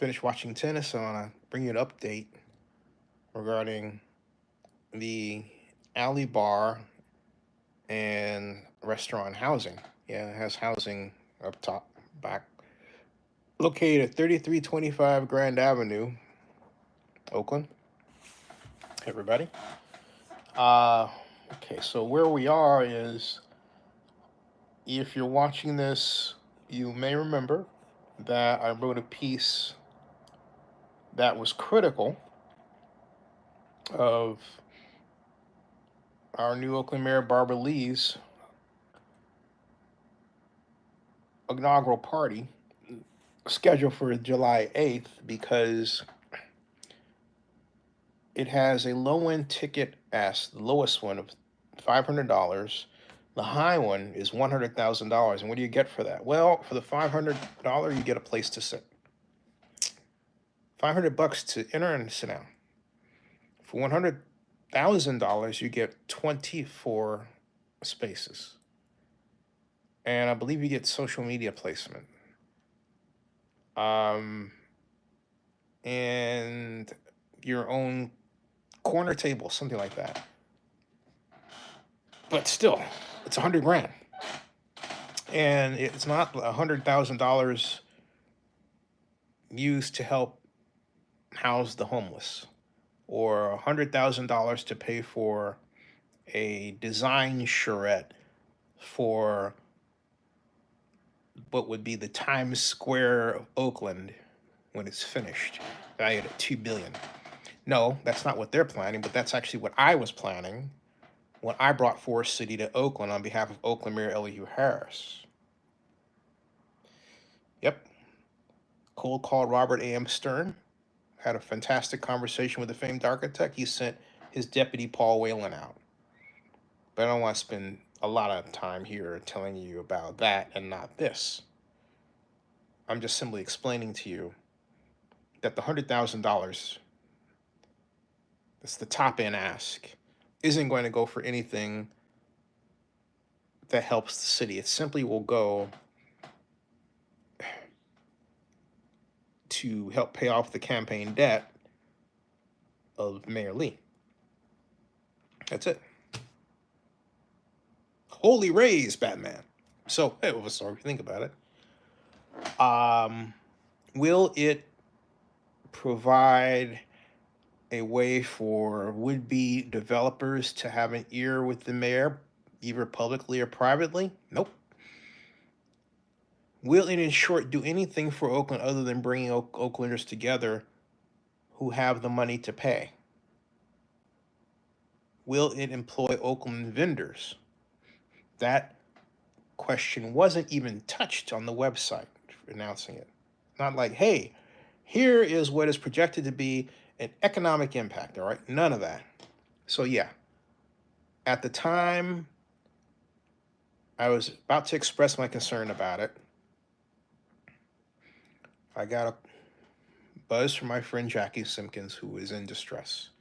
finished watching tennis, so I want to bring you an update regarding the alley bar and restaurant housing. Yeah, it has housing up top, back. Located at 3325 Grand Avenue, Oakland. Hey, everybody. Uh, okay, so where we are is, if you're watching this, you may remember that I wrote a piece that was critical of our new Oakland Mayor Barbara Lee's inaugural party scheduled for July 8th because it has a low end ticket ask, the lowest one of $500. The high one is $100,000. And what do you get for that? Well, for the $500, you get a place to sit. $500 to enter and sit down. For $100,000, you get 24 spaces. And I believe you get social media placement. And your own corner table, something like that. But still, it's 100 grand. And it's not $100,000 used to help house the homeless, or $100,000 to pay for a design charrette for what would be the Times Square of Oakland when it's finished, valued at $2 billion. No, that's not what they're planning, but that's actually what I was planning when I brought Forest City to Oakland on behalf of Oakland Mayor Elihu Harris. Yep. Cold called Robert A.M. Stern. Had a fantastic conversation with the famed architect. He sent his deputy Paul Whalen out. But I don't want to spend a lot of time here telling you about that and not this. I'm just simply explaining to you that the $100,000, that's the top end ask, isn't going to go for anything that helps the city. It simply will go to help pay off the campaign debt of Mayor Lee. That's it. Holy raise, Batman. So, hey, well, sorry if you think about it. Will it provide a way for would-be developers to have an ear with the mayor, either publicly or privately? Nope. Will it, in short, do anything for Oakland other than bringing Oaklanders together who have the money to pay? Will it employ Oakland vendors? That question wasn't even touched on the website announcing it. Not like, hey, here is what is projected to be an economic impact, all right? None of that. So, yeah, at the time I was about to express my concern about it, I got a buzz from my friend Jackie Simpkins, who is in distress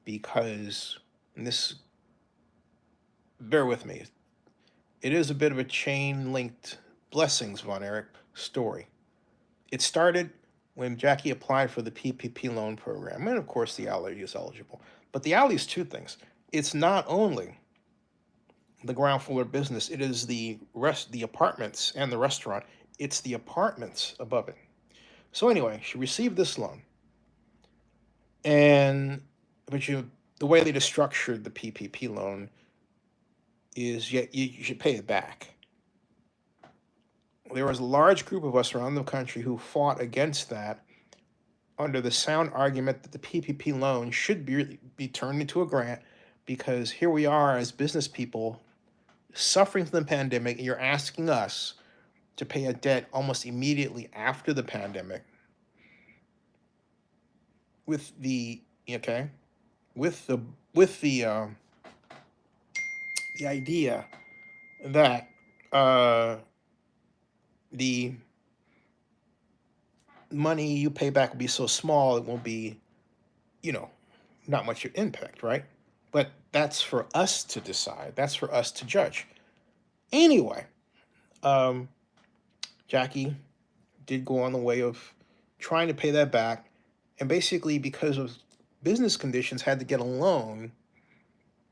because, and this, bear with me, it is a bit of a chain-linked blessings, Von Erich, story. It started when Jackie applied for the PPP loan program, and of course the alley is eligible. But the alley is two things. It's not only the ground floor business, it is the apartments and the restaurant. It's the apartments above it. So anyway, she received this loan. And the way they just structured the PPP loan is you should pay it back. There was a large group of us around the country who fought against that under the sound argument that the PPP loan should be turned into a grant, because here we are as business people suffering from the pandemic, and you're asking us to pay a debt almost immediately after the pandemic with the idea that the money you pay back will be so small it won't be, not much of impact, right? But that's for us to decide. That's for us to judge. Anyway, Jackie did go on the way of trying to pay that back, and basically because of business conditions had to get a loan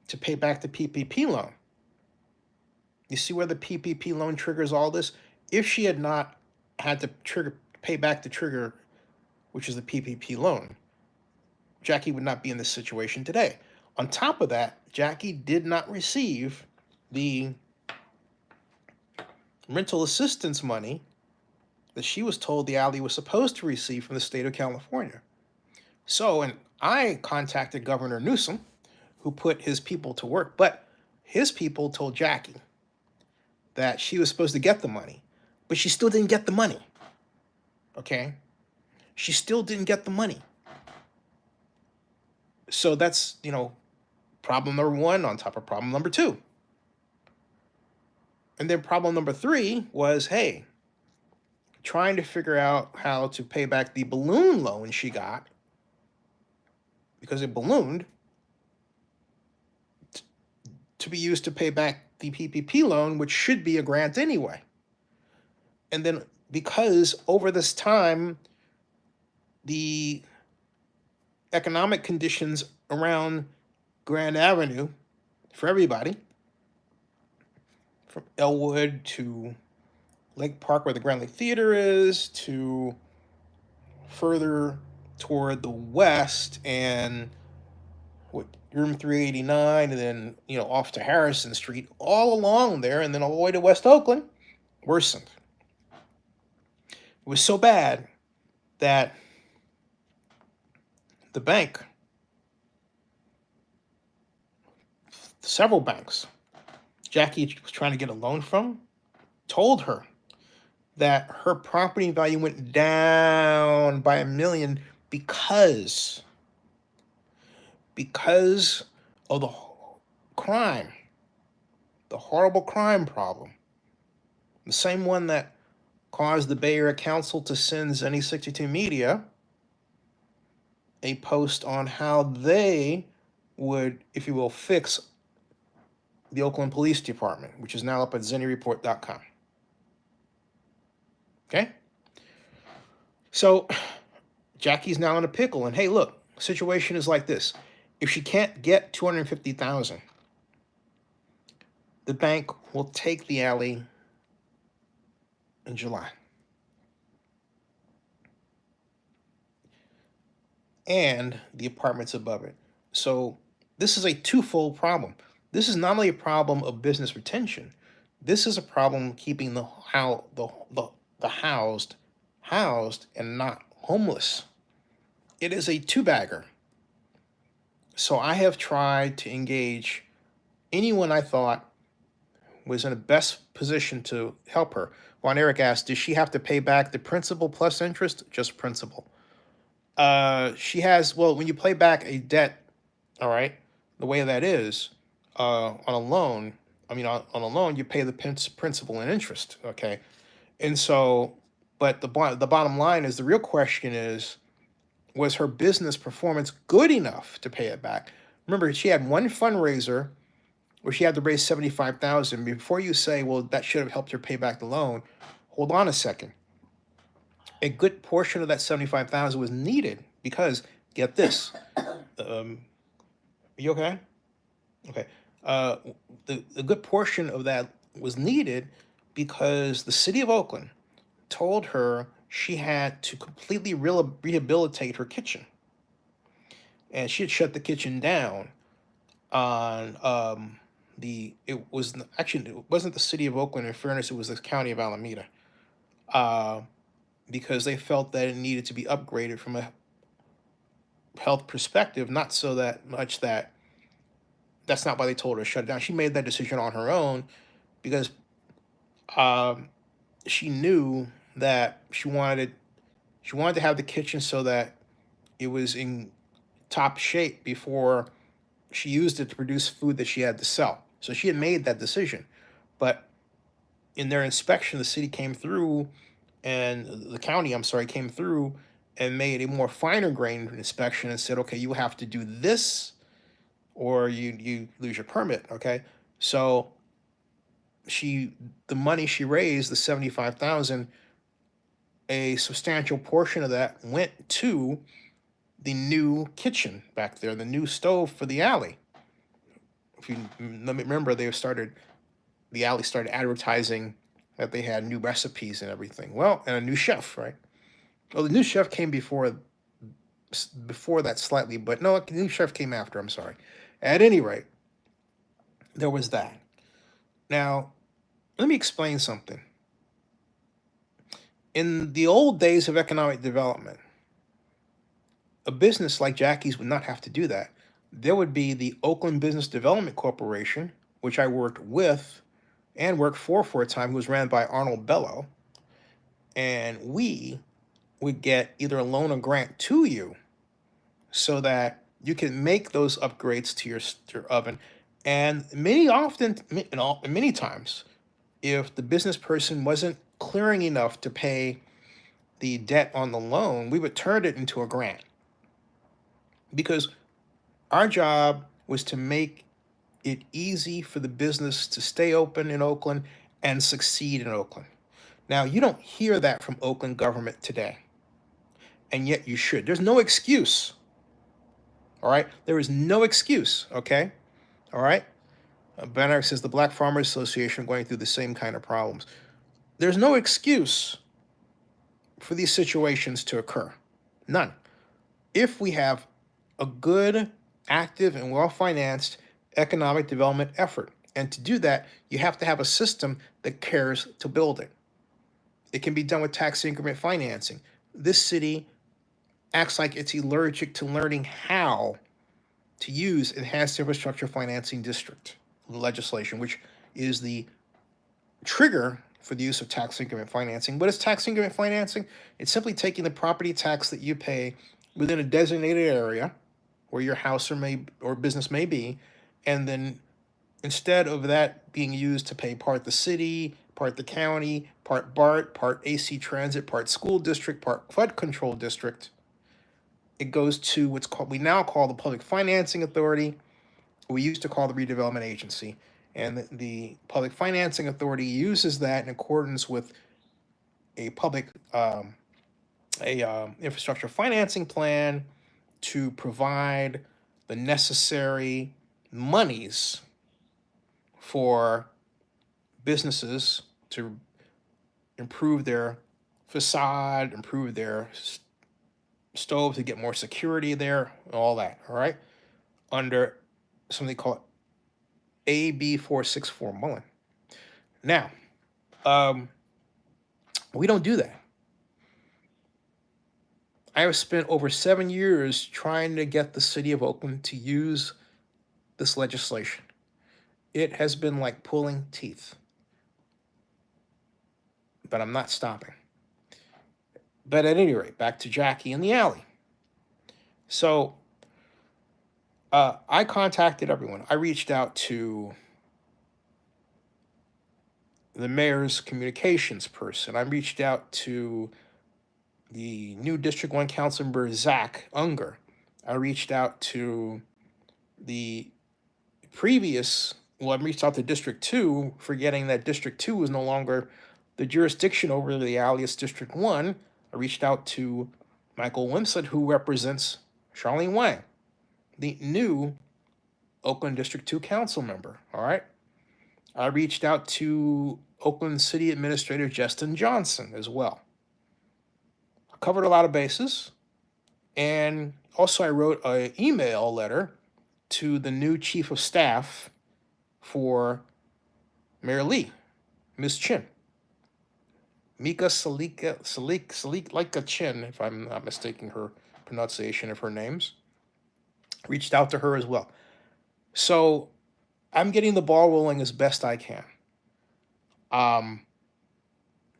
to pay back the PPP loan. You see where the PPP loan triggers all this? If she had not had to pay back the trigger, which is the PPP loan, Jackie would not be in this situation today. On top of that, Jackie did not receive the rental assistance money that she was told the alley was supposed to receive from the state of California. So, and I contacted Governor Newsom, who put his people to work, but his people told Jackie that she was supposed to get the money, but she still didn't get the money. Okay? She still didn't get the money. So that's, problem number one on top of problem number two. And then problem number three was, hey, trying to figure out how to pay back the balloon loan she got because it ballooned to be used to pay back the PPP loan, which should be a grant anyway. And then because over this time, the economic conditions around Grand Avenue for everybody, from Elwood to Lake Park, where the Grand Lake Theater is, to further toward the west and room 389, and then off to Harrison Street, all along there, and then all the way to West Oakland, worsened. It was so bad that the bank, several banks Jackie was trying to get a loan from, told her that her property value went down by $1 million because of the crime, the horrible crime problem, the same one that caused the Bay Area Council to send Zenny 62 Media a post on how they would, if you will, fix the Oakland Police Department, which is now up at zenreport.com. Okay? So Jackie's now in a pickle, and hey, look, situation is like this. If she can't get $250,000, the bank will take the alley in July. And the apartments above it. So this is a twofold problem. This is not only a problem of business retention. This is a problem keeping the housed and not homeless. It is a two-bagger. So I have tried to engage anyone I thought was in the best position to help her. Juan Eric asked, does she have to pay back the principal plus interest? Just principal. She has, well, when you pay back a debt, all right, the way that is, on a loan, you pay the principal and interest, okay? And so, but the bottom line is, the real question is, was her business performance good enough to pay it back? Remember, she had one fundraiser where she had to raise $75,000. Before you say, well, that should have helped her pay back the loan, hold on a second. A good portion of that $75,000 was needed because, get this, you okay? Okay. The good portion of that was needed because the city of Oakland told her she had to completely rehabilitate her kitchen. And she had shut the kitchen down on it wasn't the city of Oakland, in fairness, it was the county of Alameda. Because they felt that it needed to be upgraded from a health perspective, not so that much that's not why they told her to shut it down. She made that decision on her own because she knew that she wanted to have the kitchen so that it was in top shape before she used it to produce food that she had to sell. So she had made that decision. But in their inspection, the city came through, and the county, came through and made a more finer grained inspection and said, okay, you have to do this or you lose your permit, okay? So the money she raised, the $75,000, a substantial portion of that went to the new kitchen back there, the new stove for the alley. If you let me remember, the alley started advertising that they had new recipes and everything. Well, and a new chef, right? Well, the new chef came before that slightly, but no, the new chef came after. I'm sorry. At any rate, there was that. Now, let me explain something. In the old days of economic development, a business like Jackie's would not have to do that. There would be the Oakland Business Development Corporation, which I worked with and worked for a time, who was ran by Arnold Bello. And we would get either a loan or grant to you so that you can make those upgrades to your oven. And many times, if the business person wasn't clearing enough to pay the debt on the loan, we would turn it into a grant, because our job was to make it easy for the business to stay open in Oakland and succeed in Oakland. Now, you don't hear that from Oakland government today, and yet you should. There's no excuse. All right? There is no excuse, okay? All right? Banner says the Black Farmers Association are going through the same kind of problems. There's no excuse for these situations to occur. None. If we have a good, active, and well-financed economic development effort. And to do that, you have to have a system that cares to build it. It can be done with tax increment financing. This city acts like it's allergic to learning how to use enhanced infrastructure financing district legislation, which is the trigger for the use of tax increment financing. What is tax increment financing? It's simply taking the property tax that you pay within a designated area where your house or business may be, and then instead of that being used to pay part the city, part the county, part BART, part AC Transit, part school district, part flood control district, it goes to we now call the Public Financing Authority. We used to call the Redevelopment Agency. And the Public Financing Authority uses that in accordance with a infrastructure financing plan to provide the necessary monies for businesses to improve their facade, improve their stove to get more security there, all that, all right? Under something called AB 464 Mullen. Now, we don't do that. I have spent over 7 years trying to get the city of Oakland to use this legislation. It has been like pulling teeth. But I'm not stopping. But at any rate, back to Jackie in the alley. So I contacted everyone. I reached out to the mayor's communications person. I reached out to the new District 1 council member, Zach Unger. I reached out to I reached out to District 2, forgetting that District 2 was no longer the jurisdiction over the alley as District 1. I reached out to Michael Wimsett, who represents Charlene Wang, the new Oakland District 2 council member, all right? I reached out to Oakland City Administrator Justin Johnson as well. I covered a lot of bases, and also I wrote an email letter to the new chief of staff for Mayor Lee, Ms. Chin. Mika Salika Chin, if I'm not mistaking her pronunciation of her names. Reached out to her as well. So I'm getting the ball rolling as best I can. I'm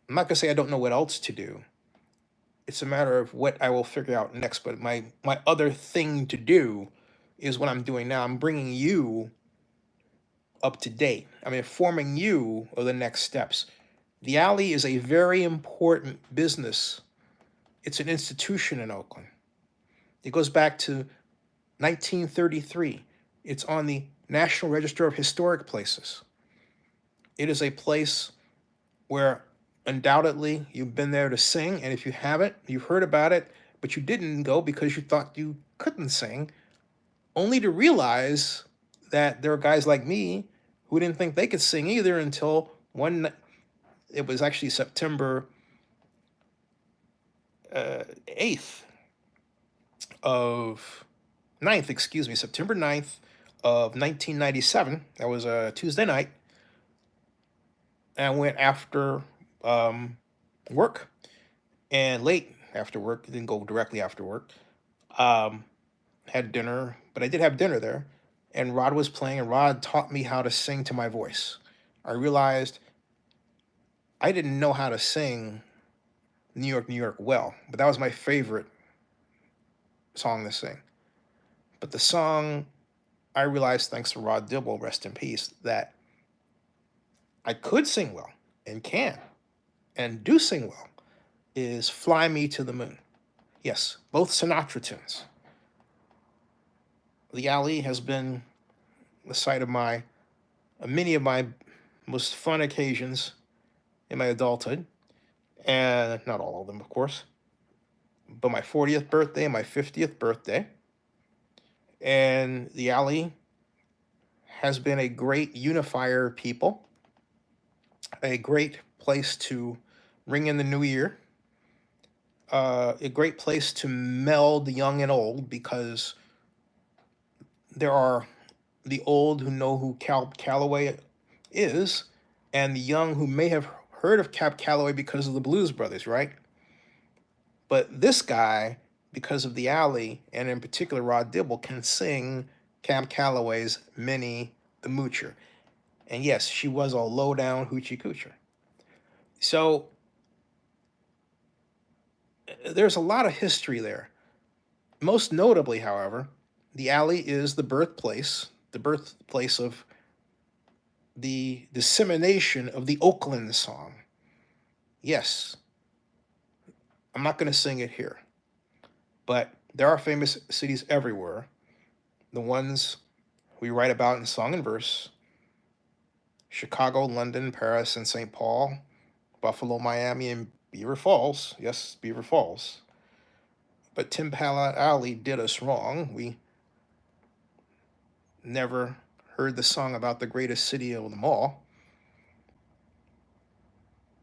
not gonna say I don't know what else to do. It's a matter of what I will figure out next. But my other thing to do is what I'm doing now. I'm bringing you up to date. I'm informing you of the next steps. The alley is a very important business. It's an institution in Oakland. It goes back to 1933. It's on the National Register of Historic Places. It is a place where Undoubtedly, you've been there to sing, and if you haven't, you've heard about it, but you didn't go because you thought you couldn't sing, only to realize that there are guys like me who didn't think they could sing either until it was actually September 8th of 9th, excuse me, September 9th of 1997. That was a Tuesday night. And I went after work, and late after work, didn't go directly after work. Um, had dinner, but I did have dinner there. And Rod was playing, and Rod taught me how to sing to my voice. I realized I didn't know how to sing New York, New York well, but that was my favorite song to sing. But the song, I realized, thanks to Rod Dibble, rest in peace, that I could sing well and can and do sing well is Fly Me to the Moon. Yes, both Sinatra tunes. The Alley has been the site of many of my most fun occasions in my adulthood, and not all of them, of course, but my 40th birthday and my 50th birthday. And the Alley has been a great unifier of people, a great place to ring in the new year, a great place to meld young and old, because there are the old who know who Cab Calloway is, and the young who may have heard of Cab Calloway because of the Blues Brothers, right? But this guy, because of the Alley, and in particular Rod Dibble, can sing Cab Calloway's Minnie the Moocher. And yes, she was a low-down hoochie coocher. So there's a lot of history there. Most notably, however, the Alley is the birthplace of the dissemination of the Oakland song. Yes, I'm not going to sing it here, but there are famous cities everywhere. The ones we write about in song and verse: Chicago, London, Paris, and St. Paul, Buffalo, Miami, and Beaver Falls. Yes, Beaver Falls. But Tim Pala Alley did us wrong. We never heard the song about the greatest city of them all.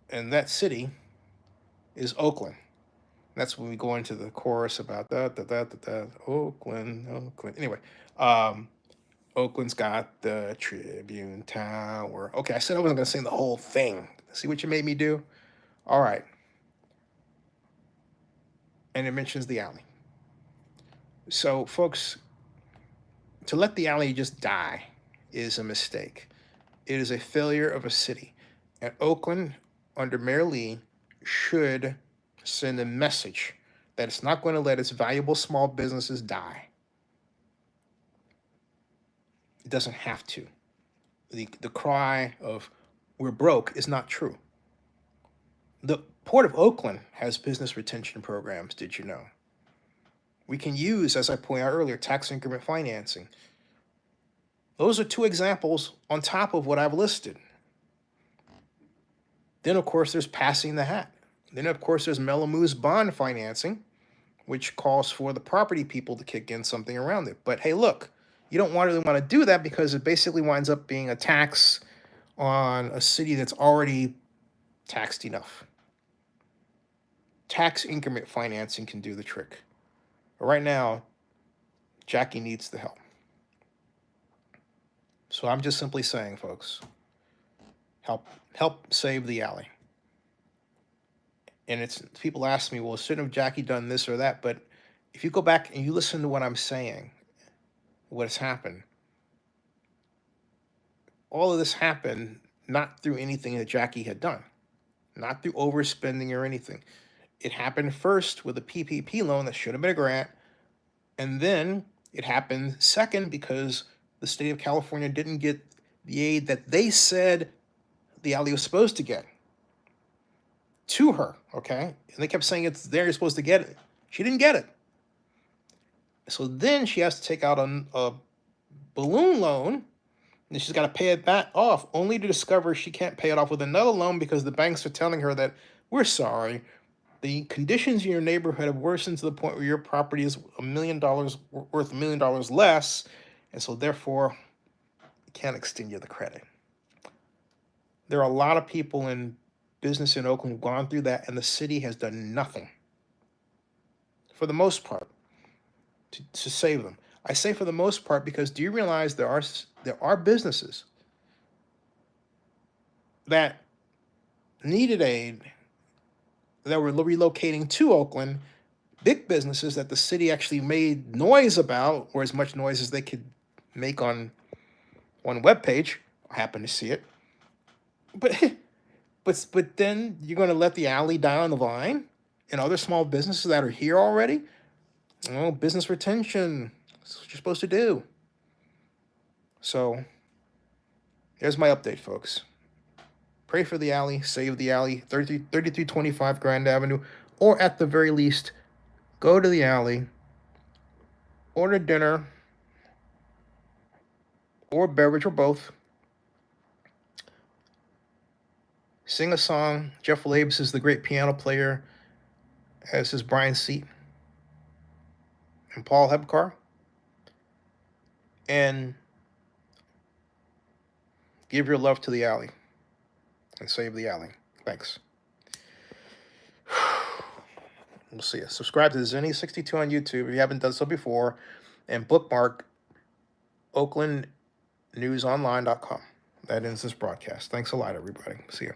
And that city is Oakland. That's when we go into the chorus about Oakland, Oakland. Anyway, Oakland's got the Tribune Tower. Okay, I said I wasn't going to sing the whole thing. See what you made me do? All right. And it mentions the Alley. So, folks, to let the Alley just die is a mistake. It is a failure of a city. And Oakland, under Mayor Lee, should send a message that it's not going to let its valuable small businesses die. It doesn't have to. The cry of "we're broke" is not true. The Port of Oakland has business retention programs, did you know? We can use, as I pointed out earlier, tax increment financing. Those are two examples on top of what I've listed. Then, of course, there's passing the hat. Then, of course, there's Melamu's bond financing, which calls for the property people to kick in something around it. But hey, look, you don't really want to do that because it basically winds up being a tax on a city that's already taxed enough. Tax increment financing can do the trick. But right now, Jackie needs the help. So I'm just simply saying, folks, help save the Alley. And it's people ask me, well, shouldn't have Jackie done this or that? But if you go back and you listen to what I'm saying, what has happened, all of this happened not through anything that Jackie had done, not through overspending or anything. It happened first with a PPP loan that should have been a grant, and then it happened second because the state of California didn't get the aid that they said the Alley was supposed to get to her, okay? And they kept saying it's there, you're supposed to get it. She didn't get it. So then she has to take out a balloon loan And she's got to pay it back off, only to discover she can't pay it off with another loan because the banks are telling her that we're sorry. The conditions in your neighborhood have worsened to the point where your property is $1 million worth $1 million less, and so therefore we can't extend you the credit. There are a lot of people in business in Oakland who've gone through that, and the city has done nothing, for the most part, to save them. I say for the most part because do you realize there are businesses that needed aid that were relocating to Oakland, big businesses that the city actually made noise about, or as much noise as they could make on one webpage. I happen to see it. But but then you're going to let the alley die on the vine and other small businesses that are here already? Oh, business retention. That's what you're supposed to do. So here's my update, folks. Pray for the alley, save the alley, 3325 Grand Avenue, or at the very least, go to the alley, order dinner, or beverage, or both. Sing a song. Jeff Labes is the great piano player, as is Brian Seat and Paul Hebcar. And give your love to the alley and save the alley. Thanks. We'll see you. Subscribe to Zenny62 on YouTube if you haven't done so before, and bookmark OaklandNewsOnline.com. That ends this broadcast. Thanks a lot, everybody. See you.